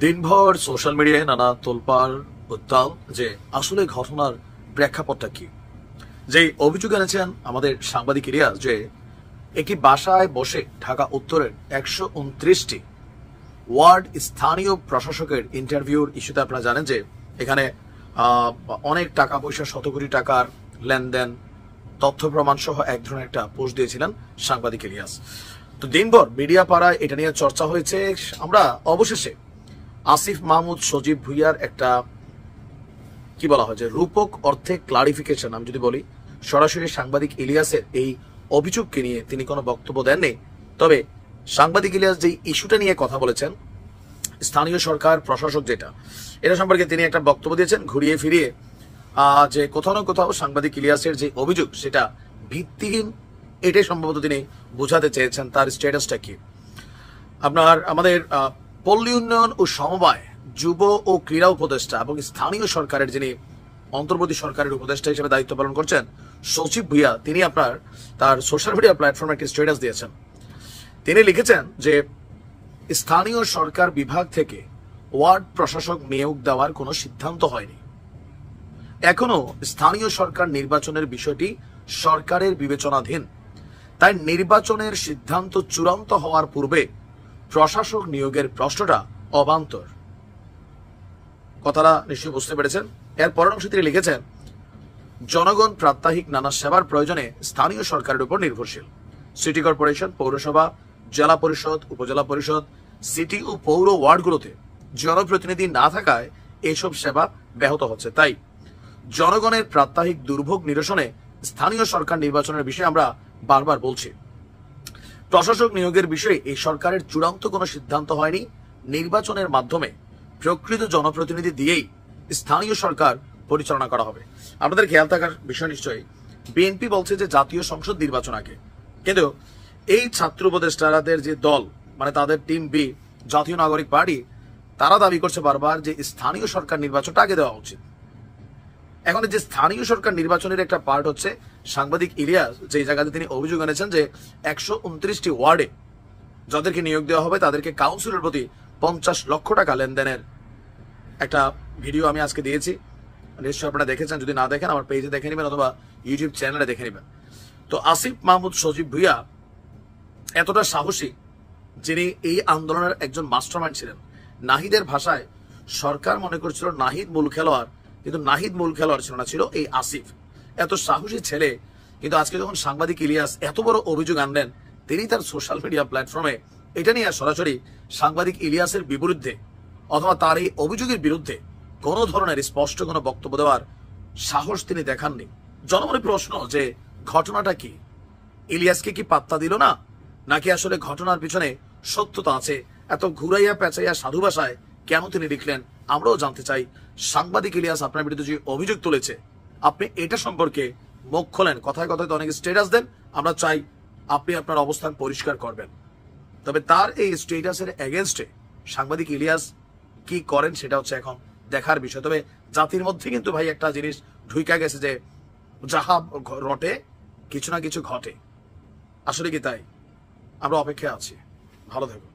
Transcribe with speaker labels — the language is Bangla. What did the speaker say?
Speaker 1: দিনভর সোশ্যাল মিডিয়ায় নানা তোলপাড় উত্তাল যে আসলে ঘটনার প্রেক্ষাপটটা কি। যে অভিযোগ এনেছেন আমাদের সাংবাদিক ইলিয়াস যে একটি বাসায় বসে ঢাকা উত্তরের 129টি ওয়ার্ড স্থানীয় প্রশাসকের ইন্টারভিউর ইস্যুতে আপনারা জানেন যে এখানে অনেক টাকা পয়সা, শত কোটি টাকার লেনদেন, তথ্য প্রমাণ সহ এক ধরনের একটা পোস্ট দিয়েছিলেন সাংবাদিক ইলিয়াস। তো দিনভর মিডিয়া পাড়ায় এটা নিয়ে চর্চা হয়েছে। আমরা অবশেষে আসিফ মাহমুদ সজীব ভুইয়ার একটা কি বলা হয় যে রূপক অর্থে ক্লারিফিকেশন, আমি যদি বলি সরাসরি সাংবাদিক ইলিয়াসের এই অভিযোগকে নিয়ে তিনি কোনো বক্তব্য দেননি। তবে সাংবাদিক ইলিয়াস যে ইস্যুটা নিয়ে কথা বলেছেন, স্থানীয় সরকার প্রশাসক যেটা, এটা সম্পর্কে তিনি একটা বক্তব্য দিয়েছেন ঘুরিয়ে ফিরিয়ে, যে কোথাও না কোথাও সাংবাদিক ইলিয়াসের যে অভিযোগ সেটা ভিত্তিহীন, এটাই সম্ভবত তিনি বোঝাতে চেয়েছেন। তার স্ট্যাটাসটা কি? আমাদের পল্লী উন্নয়ন ও সমবায়, যুব ও ক্রীড়া উপদেষ্টা এবং স্থানীয় সরকারের যিনি অন্তর্বর্তী সরকারের উপদেষ্টা হিসেবে দায়িত্ব পালন করছেন সচিব ভুইয়া, তিনি তার সোশ্যাল মিডিয়া প্ল্যাটফর্মে একটি স্ট্যাটাস দিয়েছেন। তিনি লিখেছেন যে স্থানীয় সরকার বিভাগ থেকে ওয়ার্ড প্রশাসক নিয়োগ দেওয়ার কোনো সিদ্ধান্ত হয়নি। এখনো স্থানীয় সরকার নির্বাচনের বিষয়টি সরকারের বিবেচনাধীন, তাই নির্বাচনের সিদ্ধান্ত চূড়ান্ত হওয়ার পূর্বে প্রশাসক নিয়োগের প্রশ্নটা অবান্তর। কথাটা নিশ্চয়ই বুঝতে পেরেছেন। এর পরের অংশে তিনি লিখেছেন, জনগণ প্রাত্যহিক নানা সেবার প্রয়োজনে স্থানীয় সরকারের উপর নির্ভরশীল। সিটি কর্পোরেশন, পৌরসভা, জেলা পরিষদ, উপজেলা পরিষদ, সিটি ও পৌর ওয়ার্ডগুলোতে জনপ্রতিনিধি না থাকায় এইসব সেবা ব্যাহত হচ্ছে। তাই জনগণের প্রাত্যহিক দুর্ভোগ নিরসনে স্থানীয় সরকার নির্বাচনের বিষয়ে আমরা বারবার বলছি। প্রশাসক নিয়োগের বিষয়ে এই সরকারের চূড়ান্ত কোনো সিদ্ধান্ত হয়নি। নির্বাচনের মাধ্যমে প্রকৃত জনপ্রতিনিধি দিয়েই স্থানীয় সরকার পরিচালনা করা হবে। আপনাদের খেয়াল থাকার বিষয় নিশ্চয়ই, বিএনপি বলছে যে জাতীয় সংসদ নির্বাচন আগে, কিন্তু এই ছাত্র উপদেষ্টাদের যে দল, মানে তাদের টিম বি, জাতীয় নাগরিক পার্টি, তারা দাবি করছে বারবার যে স্থানীয় সরকার নির্বাচনটা আগে দেওয়া উচিত। এখন যে স্থানীয় সরকার নির্বাচনের একটা পার্ট হচ্ছে সাংবাদিক ইলিয়াস যে জায়গাতে তিনি অভিযোগ এনেছেন যে 129টি ওয়ার্ডে যাদেরকে নিয়োগ দেওয়া হবে তাদেরকে কাউন্সিলের প্রতি 50 লক্ষ টাকা লেনদেনের একটা ভিডিও আমি আজকে দিয়েছি। নিশ্চয়ই আপনারা দেখেছেন, যদি না দেখেন আমার পেজে দেখে নেবেন অথবা ইউটিউব চ্যানেলে দেখে নেবেন। তো আসিফ মাহমুদ সজীব ভুইয়া এতটা সাহসী, যিনি এই আন্দোলনের একজন মাস্টারমাইন্ড ছিলেন। নাহিদের ভাষায় সরকার মনে করছিল নাহিদ মূল খেলোয়াড়, কিন্তু নাহিদ মূল খেলোয়াড় ছিল না, ছিল এই আসিফ। এত সাহসী ছেলে, কিন্তু আজকে যখন সাংবাদিক ইলিয়াস এত বড় অভিযোগ আনলেন, তিনি তার সোশ্যাল মিডিয়া প্ল্যাটফর্মে এটা নিয়ে সরাসরি সাংবাদিক ইলিয়াসের বিরুদ্ধে অথবা তার এই অভিযোগের বিরুদ্ধে কোন ধরনের স্পষ্ট কোনো বক্তব্য দেওয়ার সাহস তিনি দেখাননি। জনমনের প্রশ্ন যে ঘটনাটা কি? ইলিয়াসকে কি পাত্তা দিল না, নাকি আসলে ঘটনার পিছনে সত্যতা আছে? এত ঘুরাইয়া পেঁচাইয়া সাধু ভাষায় কেন তিনি লিখলেন আমরাও জানতে চাই। সাংবাদিক ইলিয়াস আপনার বিরুদ্ধে যে অভিযোগ তুলেছে, আপনি এটা সম্পর্কে মুখ খোলেন। কথায় কথায় তো অনেক স্ট্যাটাস দেন, আমরা চাই আপনি আপনার অবস্থান পরিষ্কার করবেন। তবে তার এই স্ট্যাটাসের এগেনস্টে সাংবাদিক ইলিয়াস কি করেন সেটা হচ্ছে এখন দেখার বিষয়। তবে জাতির মধ্যে কিন্তু ভাই একটা জিনিস ঢুইকা গেছে যে যাহা রটে কিছু না কিছু ঘটে। আসলে কি তাই? আমরা অপেক্ষায় আছি। ভালো থাকুন।